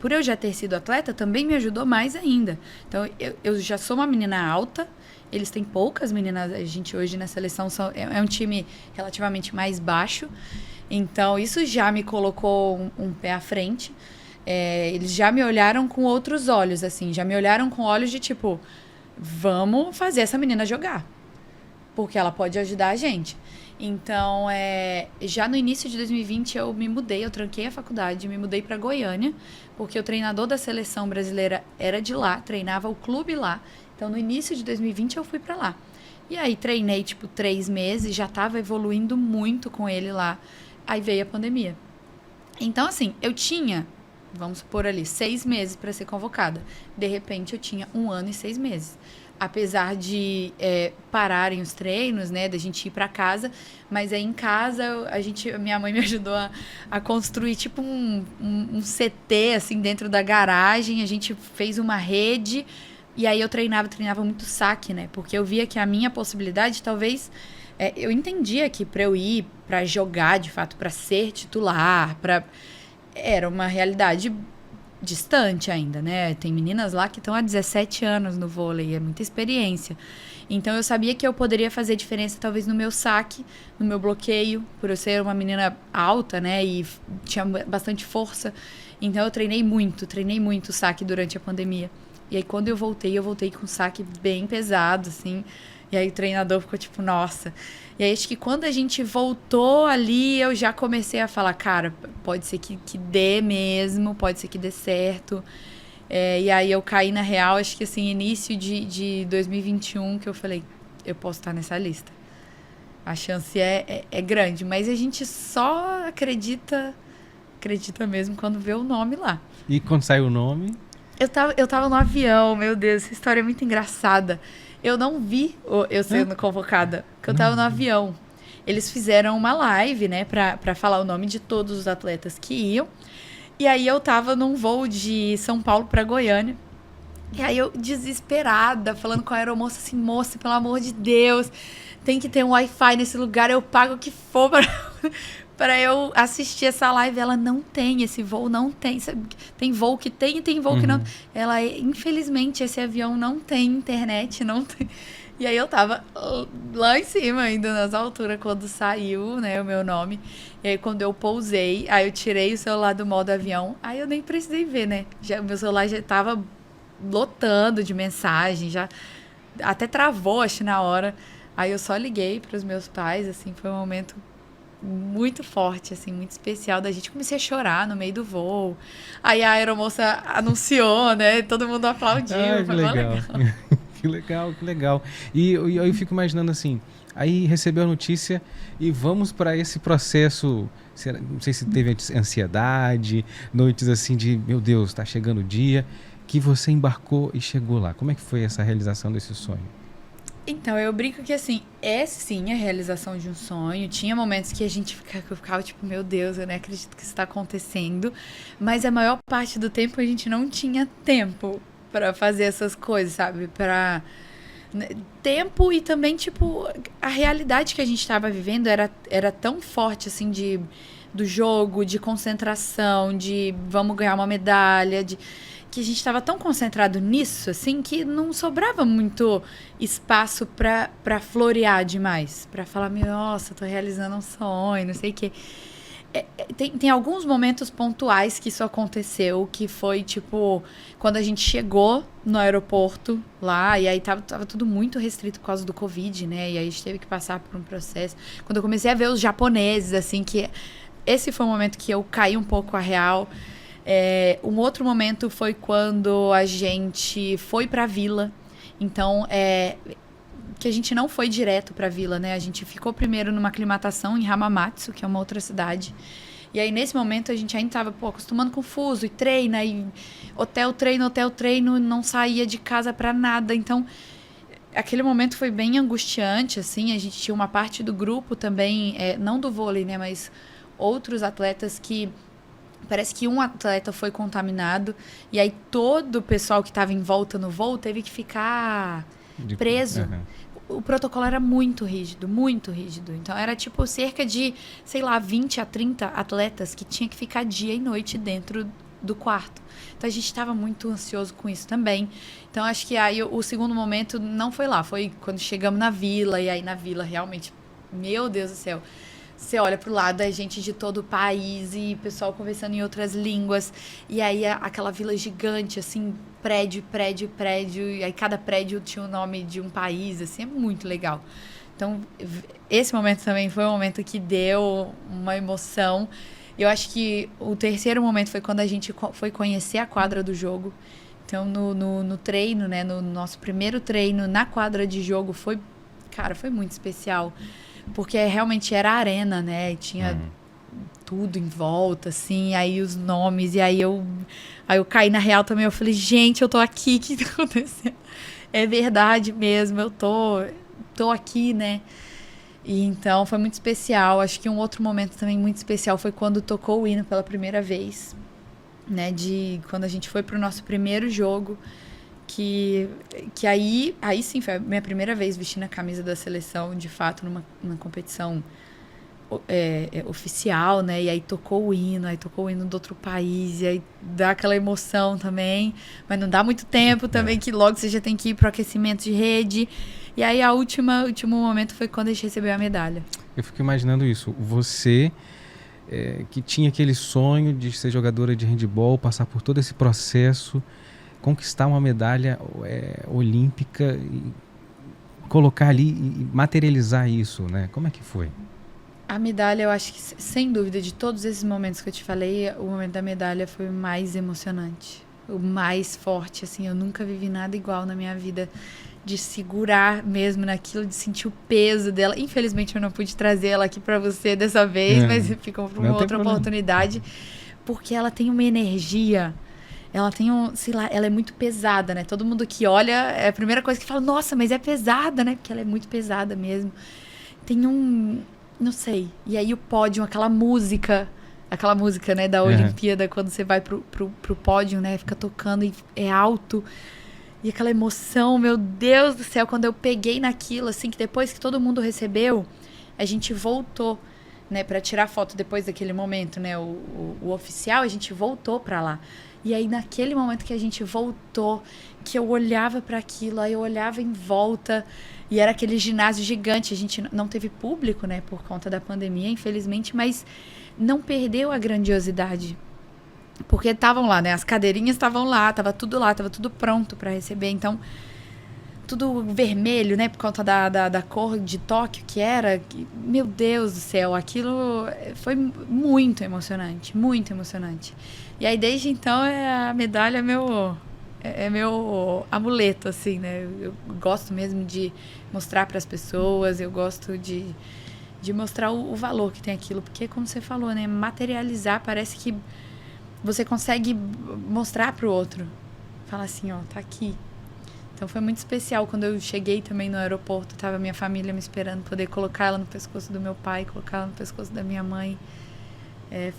Por eu já ter sido atleta, também me ajudou mais ainda. Então, eu já sou uma menina alta. Eles têm poucas meninas. A gente hoje na seleção é um time relativamente mais baixo. Então, isso já me colocou um pé à frente. Eles já me olharam com outros olhos, assim. Já me olharam com olhos de tipo, vamos fazer essa menina jogar. Porque ela pode ajudar a gente. Então, já no início de 2020 eu me mudei, eu tranquei a faculdade, me mudei para Goiânia, porque o treinador da seleção brasileira era de lá, treinava o clube lá. Então, no início de 2020 eu fui para lá. E aí treinei, 3 meses, já estava evoluindo muito com ele lá. Aí veio a pandemia. Então, assim, eu tinha, vamos supor ali, 6 meses para ser convocada. De repente, eu tinha 1 ano e 6 meses. apesar de pararem os treinos, né, da gente ir para casa, mas aí em casa minha mãe me ajudou a construir tipo um CT assim dentro da garagem. A gente fez uma rede e aí eu treinava muito saque, né, porque eu via que a minha possibilidade talvez eu entendia que para eu ir para jogar de fato, para ser titular, era uma realidade distante ainda, né? Tem meninas lá que estão há 17 anos no vôlei, é muita experiência. Então eu sabia que eu poderia fazer diferença talvez no meu saque, no meu bloqueio, por eu ser uma menina alta, né? E tinha bastante força. Então eu treinei muito o saque durante a pandemia. E aí quando eu voltei com um saque bem pesado, assim. E aí o treinador ficou tipo, nossa. E aí acho que quando a gente voltou ali, eu já comecei a falar, cara, pode ser que dê mesmo, pode ser que dê certo. E aí eu caí na real, acho que assim, início de 2021, que eu falei, eu posso estar nessa lista. A chance é grande, mas a gente só acredita mesmo quando vê o nome lá. E quando saiu o nome? Eu tava no avião, meu Deus, essa história é muito engraçada. Eu não vi eu sendo convocada, porque eu tava no avião. Eles fizeram uma live, né, pra falar o nome de todos os atletas que iam. E aí eu tava num voo de São Paulo pra Goiânia. E aí eu, desesperada, falando com a aeromoça assim, moça, pelo amor de Deus, tem que ter um Wi-Fi nesse lugar, eu pago o que for para eu assistir essa live. Ela não tem, esse voo não tem. Tem voo que tem e tem voo que não. Ela, infelizmente, esse avião não tem internet, não tem. E aí eu tava lá em cima, ainda nas alturas, quando saiu, né, o meu nome. E aí quando eu pousei, aí eu tirei o celular do modo avião, aí eu nem precisei ver, né? O meu celular já tava lotando de mensagem, já até travou, acho, na hora. Aí eu só liguei pros meus pais, assim, foi um momento muito forte, assim, muito especial da gente. Comecei a chorar no meio do voo. Aí a aeromoça anunciou, né? Todo mundo aplaudiu. Que legal. Que legal, que legal. E eu fico imaginando assim, aí recebeu a notícia e vamos para esse processo. Não sei se teve ansiedade, noites assim de, meu Deus, tá chegando o dia, que você embarcou e chegou lá. Como é que foi essa realização desse sonho? Então, eu brinco que, assim, sim a realização de um sonho. Tinha momentos que eu ficava tipo, meu Deus, eu nem acredito que isso está acontecendo. Mas a maior parte do tempo a gente não tinha tempo para fazer essas coisas, sabe? Tempo e também, tipo, a realidade que a gente estava vivendo era tão forte, assim, do jogo, de concentração, de vamos ganhar uma medalha, que a gente estava tão concentrado nisso, assim, que não sobrava muito espaço para florear demais. Para falar, nossa, tô realizando um sonho, não sei o quê. Tem alguns momentos pontuais que isso aconteceu, que foi, tipo, quando a gente chegou no aeroporto lá, e aí tava tudo muito restrito por causa do Covid, né? E aí a gente teve que passar por um processo. Quando eu comecei a ver os japoneses, assim, que esse foi o momento que eu caí um pouco a real. Um outro momento foi quando a gente foi pra vila. Então, que a gente não foi direto pra vila, né? A gente ficou primeiro numa aclimatação em Hamamatsu, que é uma outra cidade. E aí, nesse momento, a gente ainda tava, acostumando com o fuso, e treina, e hotel, treino, não saía de casa pra nada. Então, aquele momento foi bem angustiante, assim. A gente tinha uma parte do grupo também, não do vôlei, né? Mas outros atletas que... Parece que um atleta foi contaminado e aí todo o pessoal que estava em volta no voo teve que ficar preso. O protocolo era muito rígido, muito rígido. Então era tipo cerca de, sei lá, 20 a 30 atletas que tinha que ficar dia e noite dentro do quarto. Então a gente estava muito ansioso com isso também. Então acho que aí o segundo momento não foi lá, foi quando chegamos na vila. E aí na vila realmente, meu Deus do céu, você olha pro lado, é gente de todo o país e pessoal conversando em outras línguas. E aí aquela vila gigante, assim, prédio. E aí cada prédio tinha o nome de um país, assim, é muito legal. Então, esse momento também foi um momento que deu uma emoção. Eu acho que o terceiro momento foi quando a gente foi conhecer a quadra do jogo. Então, no treino, né, no nosso primeiro treino na quadra de jogo, foi muito especial. Porque realmente era arena, né? E tinha tudo em volta, assim, aí os nomes, e aí eu caí na real também, eu falei, gente, eu tô aqui, o que tá acontecendo? é verdade mesmo, eu tô aqui, né? E então foi muito especial. Acho que um outro momento também muito especial foi quando tocou o hino pela primeira vez, né? Quando a gente foi pro nosso primeiro jogo, que aí sim foi a minha primeira vez vestindo a camisa da seleção, de fato, numa competição oficial, né? E aí tocou o hino do outro país, e aí dá aquela emoção também, mas não dá muito tempo também, que logo você já tem que ir pro aquecimento de rede. E aí o último momento foi quando a gente recebeu a medalha. Eu fico imaginando isso, você que tinha aquele sonho de ser jogadora de handebol, passar por todo esse processo, conquistar uma medalha olímpica e colocar ali e materializar isso, né? Como é que foi? A medalha, eu acho que, sem dúvida, de todos esses momentos que eu te falei, o momento da medalha foi o mais emocionante, o mais forte, assim, eu nunca vivi nada igual na minha vida, de segurar mesmo naquilo, de sentir o peso dela. Infelizmente, eu não pude trazer ela aqui pra você dessa vez, mas ficou pra uma outra oportunidade, porque ela tem uma energia, ela tem sei lá, ela é muito pesada, né? Todo mundo que olha, é a primeira coisa que fala, nossa, mas é pesada, né? Porque ela é muito pesada mesmo. Tem não sei. E aí o pódio, aquela música, né, da Olimpíada, quando você vai pro pódio, né, fica tocando e é alto. E aquela emoção, meu Deus do céu, quando eu peguei naquilo, assim, que depois que todo mundo recebeu, a gente voltou, né, pra tirar foto depois daquele momento, né, o oficial, a gente voltou pra lá. E aí, naquele momento que a gente voltou, que eu olhava para aquilo, aí eu olhava em volta, e era aquele ginásio gigante. A gente não teve público, né, por conta da pandemia, infelizmente, mas não perdeu a grandiosidade. Porque estavam lá, né, as cadeirinhas estavam lá, tava tudo pronto para receber. Então, tudo vermelho, né, por conta da cor de Tóquio que era. Meu Deus do céu, aquilo foi muito emocionante, muito emocionante. E aí, desde então, a medalha é meu amuleto, assim, né? Eu gosto mesmo de mostrar para as pessoas, eu gosto de mostrar o valor que tem aquilo. Porque, como você falou, né? Materializar, parece que você consegue mostrar para o outro. Falar assim, ó, tá aqui. Então, foi muito especial. Quando eu cheguei também no aeroporto, tava minha família me esperando, poder colocar ela no pescoço do meu pai, colocar ela no pescoço da minha mãe.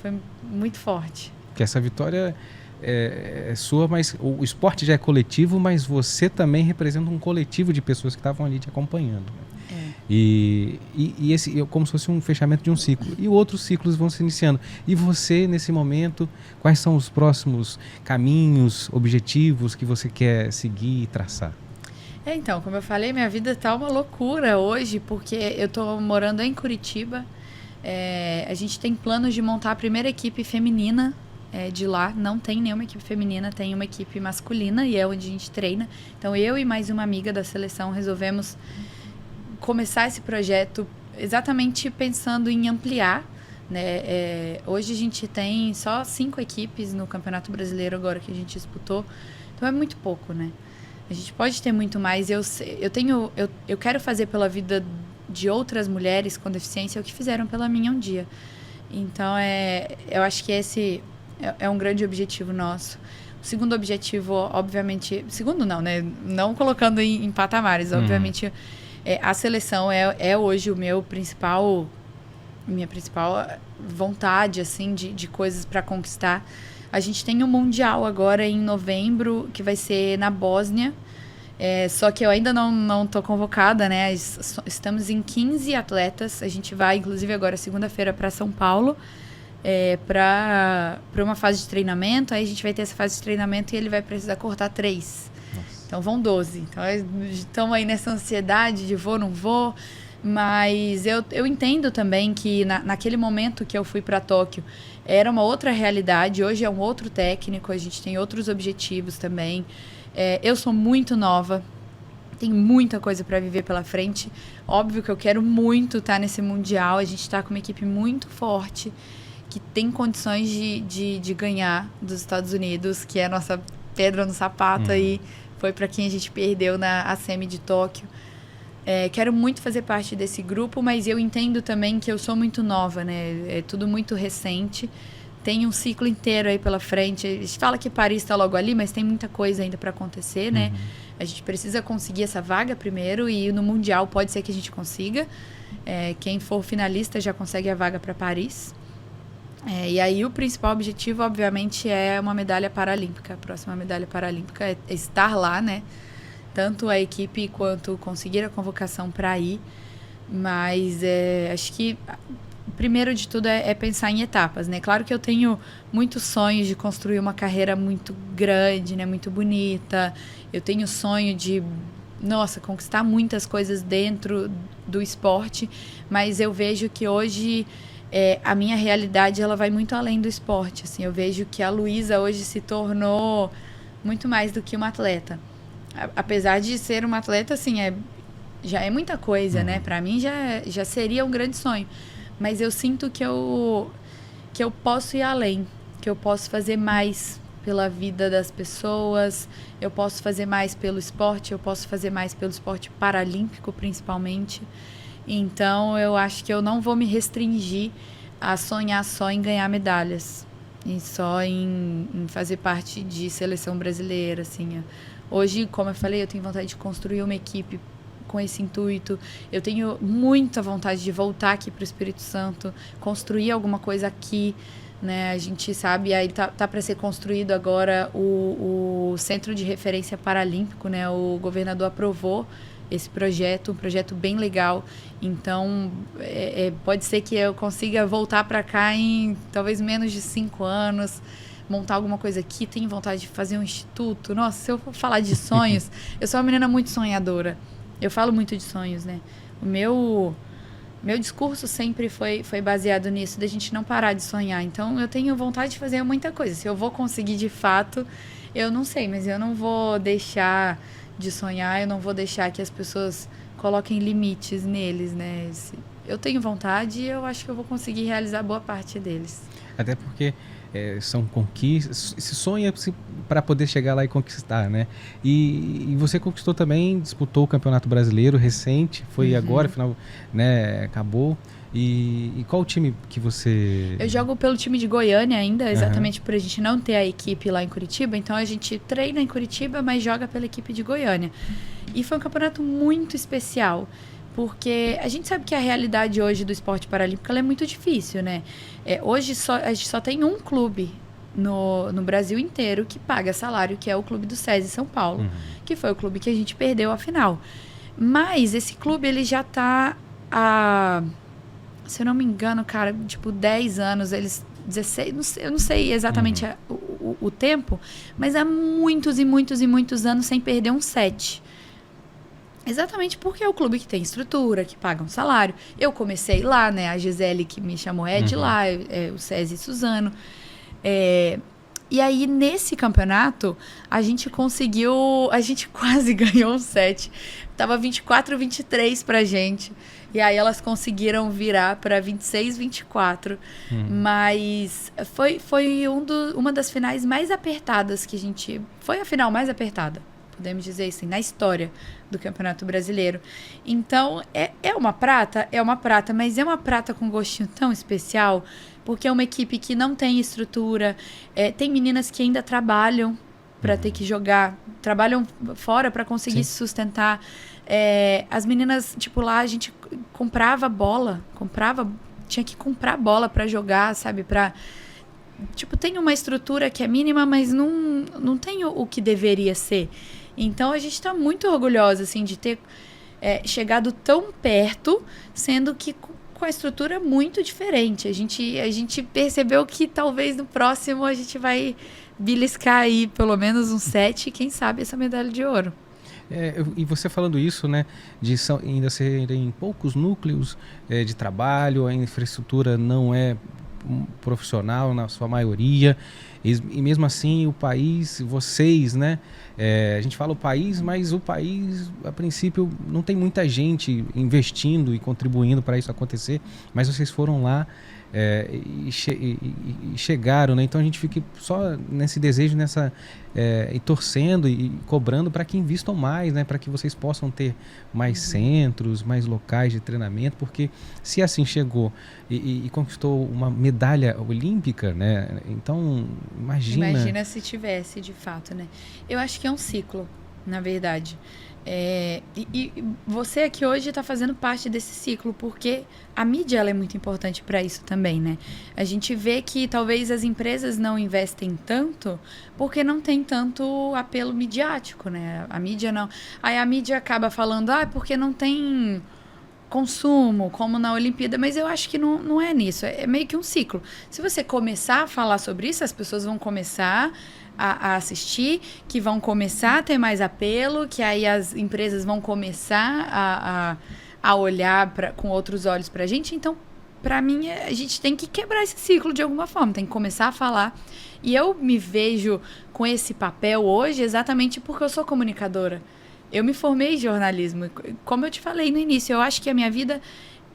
Foi muito forte. Que essa vitória é sua, mas o esporte já é coletivo, mas você também representa um coletivo de pessoas que estavam ali te acompanhando. Né? E esse como se fosse um fechamento de um ciclo. E outros ciclos vão se iniciando. E você, nesse momento, quais são os próximos caminhos, objetivos que você quer seguir e traçar? Então, como eu falei, minha vida tá uma loucura hoje, porque eu tô morando em Curitiba. A gente tem planos de montar a primeira equipe feminina de lá. Não tem nenhuma equipe feminina, tem uma equipe masculina e é onde a gente treina. Então eu e mais uma amiga da seleção resolvemos começar esse projeto exatamente pensando em ampliar, né? Hoje a gente tem só 5 equipes no Campeonato Brasileiro agora que a gente disputou, então é muito pouco, né? A gente pode ter muito mais. Eu quero fazer pela vida de outras mulheres com deficiência o que fizeram pela minha um dia. Então eu acho que esse é um grande objetivo nosso. O segundo objetivo, obviamente, segundo não, né? Não colocando em patamares, obviamente, a seleção é hoje minha principal vontade, assim, de coisas para conquistar. A gente tem um mundial agora em novembro, que vai ser na Bósnia. Só que eu ainda não tô convocada, né? Estamos em 15 atletas. A gente vai, inclusive, agora segunda-feira para São Paulo, para uma fase de treinamento. Aí a gente vai ter essa fase de treinamento e ele vai precisar cortar 3. Nossa. Então vão 12. Então estamos aí nessa ansiedade de vou, não vou. Mas eu entendo também que naquele momento que eu fui para Tóquio era uma outra realidade. Hoje é um outro técnico, a gente tem outros objetivos também. Eu sou muito nova, tem muita coisa para viver pela frente. Óbvio que eu quero muito estar nesse Mundial. A gente está com uma equipe muito forte, que tem condições de ganhar dos Estados Unidos, que é a nossa pedra no sapato aí. Foi para quem a gente perdeu na semi de Tóquio. Quero muito fazer parte desse grupo, mas eu entendo também que eu sou muito nova, né? É tudo muito recente. tem um ciclo inteiro aí pela frente. A gente fala que Paris está logo ali, mas tem muita coisa ainda para acontecer, né? A gente precisa conseguir essa vaga primeiro e no Mundial pode ser que a gente consiga. Quem for finalista já consegue a vaga para Paris. E aí o principal objetivo, obviamente, é uma medalha paralímpica. A próxima medalha paralímpica é estar lá, né? Tanto a equipe quanto conseguir a convocação para ir. Mas acho que primeiro de tudo é pensar em etapas, né? Claro que eu tenho muitos sonhos de construir uma carreira muito grande, né? Muito bonita. Eu tenho sonho de, conquistar muitas coisas dentro do esporte, mas eu vejo que hoje a minha realidade ela vai muito além do esporte. Assim, eu vejo que a Luísa hoje se tornou muito mais do que uma atleta. Apesar de ser uma atleta, assim, já é muita coisa, né? Para mim já seria um grande sonho. Mas eu sinto que eu posso ir além, que eu posso fazer mais pela vida das pessoas, eu posso fazer mais pelo esporte, eu posso fazer mais pelo esporte paralímpico, principalmente. Então, eu acho que eu não vou me restringir a sonhar só em ganhar medalhas e só em fazer parte de seleção brasileira, assim. Hoje, como eu falei, eu tenho vontade de construir uma equipe com esse intuito. Eu tenho muita vontade de voltar aqui para o Espírito Santo, construir alguma coisa aqui, né? A gente sabe, aí tá para ser construído agora o Centro de Referência Paralímpico, né? O governador aprovou esse projeto, um projeto bem legal. Então, pode ser que eu consiga voltar para cá em talvez menos de 5 anos, montar alguma coisa aqui. Tenho vontade de fazer um instituto. Nossa, se eu for falar de sonhos, eu sou uma menina muito sonhadora. Eu falo muito de sonhos, né? O meu discurso sempre foi baseado nisso, da gente não parar de sonhar. Então, eu tenho vontade de fazer muita coisa. Se eu vou conseguir de fato, eu não sei, mas eu não vou deixar de sonhar, eu não vou deixar que as pessoas coloquem limites neles, né? Eu tenho vontade e eu acho que eu vou conseguir realizar boa parte deles. Até porque são conquistas, se sonha para poder chegar lá e conquistar, né? E você conquistou também, disputou o Campeonato Brasileiro recente, foi agora, final, né? Acabou. E qual o time que você... Eu jogo pelo time de Goiânia ainda, exatamente por a gente não ter a equipe lá em Curitiba. Então a gente treina em Curitiba, mas joga pela equipe de Goiânia. E foi um campeonato muito especial, porque a gente sabe que a realidade hoje do esporte paralímpico ela é muito difícil, né? Hoje a gente só tem um clube no Brasil inteiro que paga salário, que é o clube do SESI São Paulo, que foi o clube que a gente perdeu a final. Mas esse clube ele já está se eu não me engano, cara, tipo 10 anos, eles 16, eu não sei exatamente o tempo, mas há muitos e muitos e muitos anos sem perder um set. Exatamente porque é o clube que tem estrutura, que paga um salário. Eu comecei lá, né? A Gisele que me chamou de lá, o César e Suzano. E aí, nesse campeonato, a gente quase ganhou um set. Tava 24-23 pra gente. E aí elas conseguiram virar para 26-24. Mas foi uma das finais mais apertadas que a gente... Foi a final mais apertada, podemos dizer assim, na história do Campeonato Brasileiro. Então, é uma prata, mas é uma prata com gostinho tão especial, porque é uma equipe que não tem estrutura, tem meninas que ainda trabalham para ter que jogar, trabalham fora para conseguir se sustentar. As meninas, tipo, lá a gente comprava bola, tinha que comprar bola para jogar, sabe, tipo, tem uma estrutura que é mínima, mas não tem o que deveria ser. Então, a gente está muito orgulhosa, assim, de ter chegado tão perto, sendo que com a estrutura muito diferente. A gente percebeu que talvez no próximo a gente vai beliscar aí pelo menos um set e quem sabe essa medalha de ouro. E você falando isso, né, de ainda serem poucos núcleos de trabalho, a infraestrutura não é profissional na sua maioria, e mesmo assim o país, vocês, né, a gente fala o país, mas o país, a princípio, não tem muita gente investindo e contribuindo para isso acontecer, mas vocês foram lá, e chegaram, né? Então a gente fica só nesse desejo, e torcendo e cobrando para que invistam mais, né? Para que vocês possam ter mais centros, mais locais de treinamento, porque se assim chegou e conquistou uma medalha olímpica, né? Então Imagina se tivesse, de fato, né? Eu acho que é um ciclo, na verdade. E você aqui hoje está fazendo parte desse ciclo, porque a mídia ela é muito importante para isso também, né? A gente vê que talvez as empresas não investem tanto porque não tem tanto apelo midiático, né? A mídia não. Aí a mídia acaba falando, porque não tem consumo, como na Olimpíada, mas eu acho que não é nisso, é meio que um ciclo. Se você começar a falar sobre isso, as pessoas vão começar a assistir, que vão começar a ter mais apelo, que aí as empresas vão começar a olhar com outros olhos pra gente. Então, pra mim, a gente tem que quebrar esse ciclo de alguma forma, tem que começar a falar. E eu me vejo com esse papel hoje exatamente porque eu sou comunicadora. Eu me formei em jornalismo. Como eu te falei no início, eu acho que a minha vida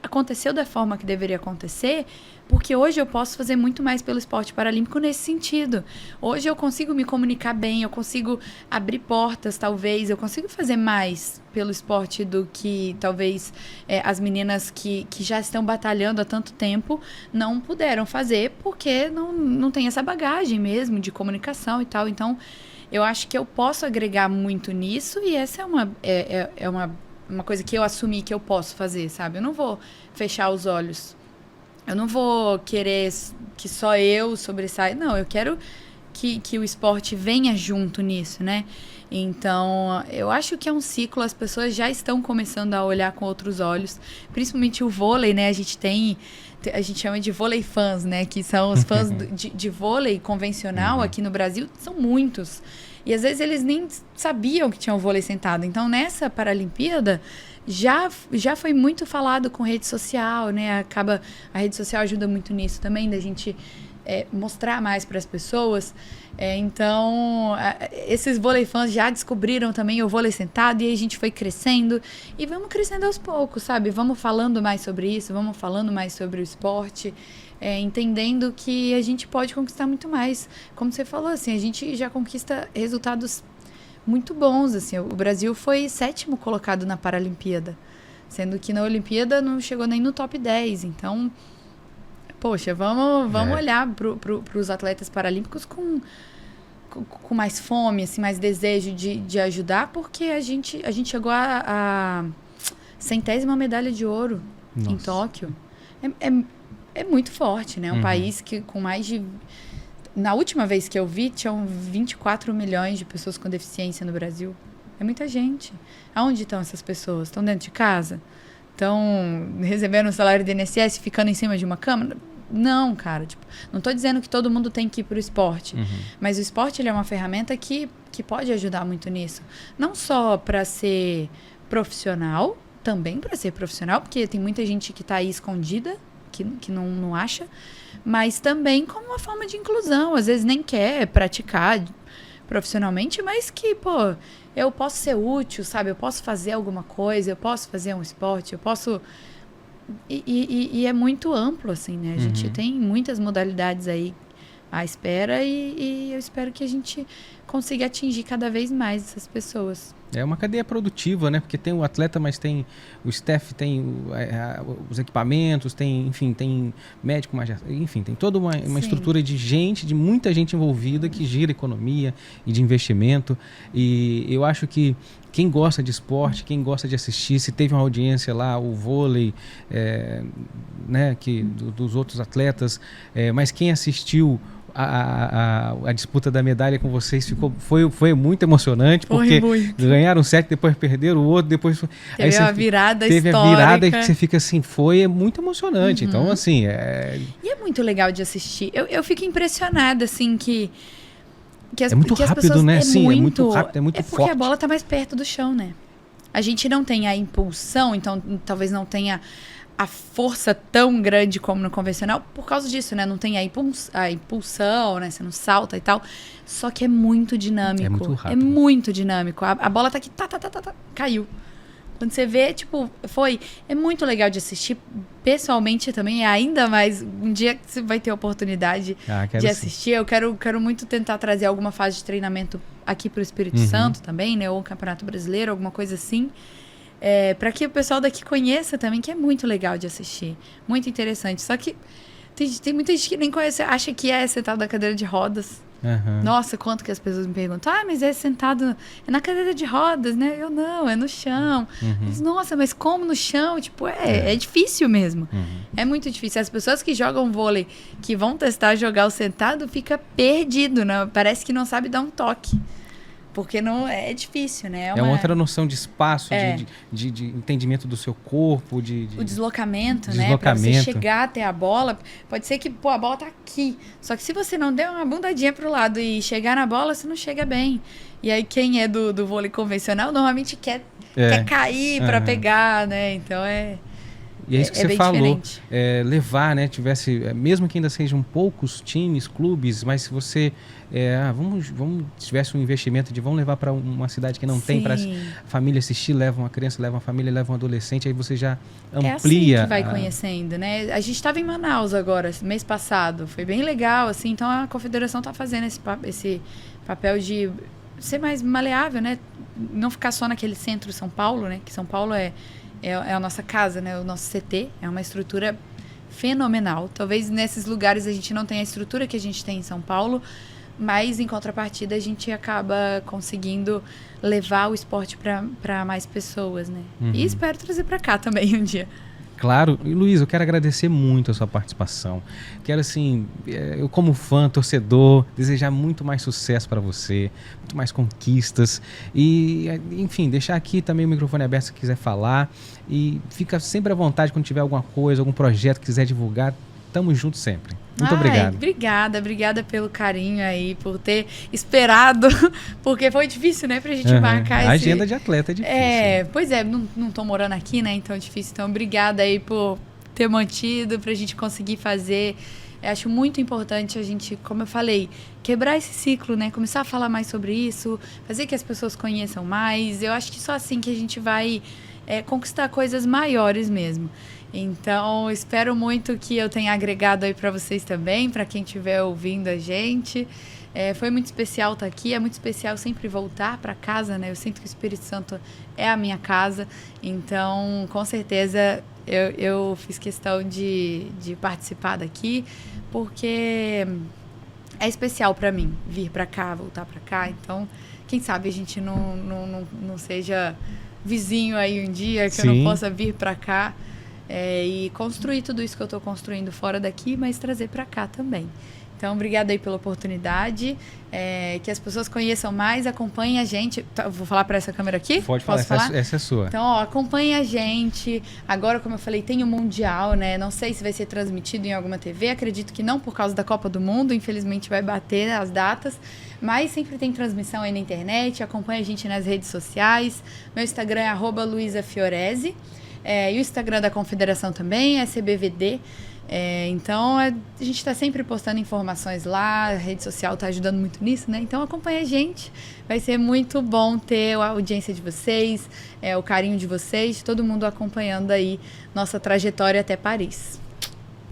aconteceu da forma que deveria acontecer, porque hoje eu posso fazer muito mais pelo esporte paralímpico nesse sentido. Hoje eu consigo me comunicar bem, eu consigo abrir portas, talvez, eu consigo fazer mais pelo esporte do que talvez as meninas que já estão batalhando há tanto tempo não puderam fazer, porque não tem essa bagagem mesmo de comunicação e tal. Então, eu acho que eu posso agregar muito nisso, e essa é uma coisa que eu assumi que eu posso fazer, sabe? Eu não vou fechar os olhos. Eu não vou querer que só eu sobressaia. Não, eu quero que o esporte venha junto nisso, né? Então, eu acho que é um ciclo, as pessoas já estão começando a olhar com outros olhos, principalmente o vôlei, né? A gente chama de vôlei fãs, né? Que são os fãs de vôlei convencional aqui no Brasil, são muitos. E às vezes eles nem sabiam que tinha o vôlei sentado. Então, nessa Paralimpíada, já foi muito falado com rede social, né? A rede social ajuda muito nisso também, da gente mostrar mais para as pessoas. Então, esses vôlei fãs já descobriram também o vôlei sentado, e aí a gente foi crescendo. E vamos crescendo aos poucos, sabe? Vamos falando mais sobre isso, vamos falando mais sobre o esporte. Entendendo que a gente pode conquistar muito mais. Como você falou, assim, a gente já conquista resultados muito bons, assim. O Brasil foi 7º colocado na Paralimpíada, sendo que na Olimpíada não chegou nem no top 10. Então, poxa, vamos olhar para os atletas paralímpicos com mais fome, assim, mais desejo de ajudar, porque a gente chegou a 100ª medalha de ouro. Nossa. Em Tóquio. É muito forte, né? Um país que com mais de... Na última vez que eu vi, tinham 24 milhões de pessoas com deficiência no Brasil. É muita gente. Aonde estão essas pessoas? Estão dentro de casa? Estão recebendo o salário do INSS, ficando em cima de uma cama? Não, cara. Tipo, não estou dizendo que todo mundo tem que ir para o esporte. Mas o esporte ele é uma ferramenta que pode ajudar muito nisso. Não só para ser profissional, também para ser profissional, porque tem muita gente que está aí escondida, que não acha, mas também como uma forma de inclusão. Às vezes nem quer praticar profissionalmente, mas que, eu posso ser útil, sabe? Eu posso fazer alguma coisa, eu posso fazer um esporte, eu posso... E é muito amplo, assim, né? A gente tem muitas modalidades aí à espera, e eu espero que a gente consiga atingir cada vez mais essas pessoas. É uma cadeia produtiva, né? Porque tem o atleta, mas tem o staff, tem os equipamentos, tem médico, enfim, tem toda uma estrutura de muita gente envolvida que gira economia e de investimento. E eu acho que quem gosta de esporte, quem gosta de assistir, se teve uma audiência lá, o vôlei, né, dos outros atletas, mas quem assistiu a disputa da medalha com vocês foi muito emocionante, porque ganharam um set, depois perderam o outro, depois... Teve a virada histórica. Teve a virada que você fica assim, foi muito emocionante. Então, assim... E é muito legal de assistir. Eu fico impressionada, assim, que é muito rápido, né? Sim, é muito rápido, é muito forte. É porque a bola tá mais perto do chão, né? A gente não tem a impulsão, então talvez não tenha a força tão grande como no convencional por causa disso, né? Não tem a impulsão, né? Você não salta e tal. Só que é muito dinâmico. É muito rápido. É muito dinâmico. A bola tá aqui, caiu. Quando você vê, tipo, é muito legal de assistir. Pessoalmente também, é ainda mais. Um dia que você vai ter a oportunidade de assistir. Eu quero muito tentar trazer alguma fase de treinamento aqui pro Espírito Santo também, né? Ou Campeonato Brasileiro, alguma coisa assim. Para que o pessoal daqui conheça também, que é muito legal de assistir. Muito interessante. Só que tem muita gente que nem conhece, acha que é sentado na cadeira de rodas. Nossa, quanto que as pessoas me perguntam, mas é sentado na cadeira de rodas, né? Eu não, é no chão. Mas, nossa, mas como no chão? Tipo, é difícil mesmo. É muito difícil. As pessoas que jogam vôlei, que vão testar jogar o sentado, fica perdido, né? Parece que não sabe dar um toque. Porque não é difícil, né? É uma outra noção de espaço, de entendimento do seu corpo, o deslocamento, né? Pra você chegar até a bola, pode ser que a bola tá aqui. Só que se você não der uma bundadinha pro lado e chegar na bola, você não chega bem. E aí quem é do vôlei convencional normalmente quer cair pra pegar, né? Então E é isso que você falou, levar, né? Mesmo que ainda sejam poucos times, clubes, mas se você tivesse um investimento vamos levar para uma cidade que não tem, para a família assistir, leva uma criança, leva uma família, leva um adolescente, aí você já amplia. É assim que vai conhecendo, né? A gente estava em Manaus agora, mês passado, foi bem legal, assim, então a confederação está fazendo esse papel de ser mais maleável, né? Não ficar só naquele centro de São Paulo, né? Que São Paulo é a nossa casa, né? O nosso CT é uma estrutura fenomenal. Talvez nesses lugares a gente não tenha a estrutura que a gente tem em São Paulo, mas em contrapartida a gente acaba conseguindo levar o esporte para mais pessoas, né? E espero trazer para cá também um dia. Claro. E Luísa, eu quero agradecer muito a sua participação. Quero, assim, eu como fã, torcedor, desejar muito mais sucesso para você, muito mais conquistas e, enfim, deixar aqui também o microfone aberto se quiser falar e fica sempre à vontade quando tiver alguma coisa, algum projeto que quiser divulgar. Tamo junto sempre. Muito obrigado. Obrigada pelo carinho aí, por ter esperado, porque foi difícil, né, pra gente marcar A agenda de atleta é difícil. Pois é, não tô morando aqui, né, então é difícil. Então, obrigada aí por ter mantido, pra gente conseguir fazer. Eu acho muito importante a gente, como eu falei, quebrar esse ciclo, né, começar a falar mais sobre isso, fazer que as pessoas conheçam mais. Eu acho que só assim que a gente vai conquistar coisas maiores mesmo. Então, espero muito que eu tenha agregado aí para vocês também, para quem estiver ouvindo a gente. Foi muito especial estar aqui, é muito especial sempre voltar para casa, né? Eu sinto que o Espírito Santo é a minha casa, então, com certeza, eu fiz questão de participar daqui, porque é especial para mim vir para cá, voltar para cá. Então, quem sabe a gente não seja vizinho aí um dia, que eu não possa vir para cá. E construir tudo isso que eu estou construindo fora daqui, mas trazer para cá também. Então, obrigada aí pela oportunidade, que as pessoas conheçam mais, acompanhem a gente. Vou falar para essa câmera aqui? Pode falar, essa é sua. Então, acompanhem a gente. Agora, como eu falei, tem o Mundial, né? Não sei se vai ser transmitido em alguma TV, acredito que não por causa da Copa do Mundo, infelizmente vai bater as datas, mas sempre tem transmissão aí na internet, acompanhe a gente nas redes sociais. Meu Instagram é @luisafiorese. E o Instagram da Confederação também é CBVD. Então, a gente está sempre postando informações lá, a rede social está ajudando muito nisso, né? Então, acompanha a gente. Vai ser muito bom ter a audiência de vocês, o carinho de vocês, todo mundo acompanhando aí nossa trajetória até Paris.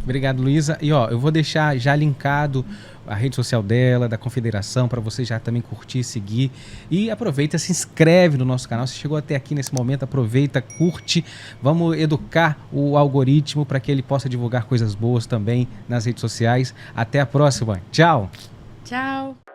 Obrigado, Luísa. E eu vou deixar já linkado a rede social dela, da Confederação, para você já também curtir, seguir. E aproveita, se inscreve no nosso canal. Se chegou até aqui nesse momento, aproveita, curte. Vamos educar o algoritmo para que ele possa divulgar coisas boas também nas redes sociais. Até a próxima. Tchau! Tchau!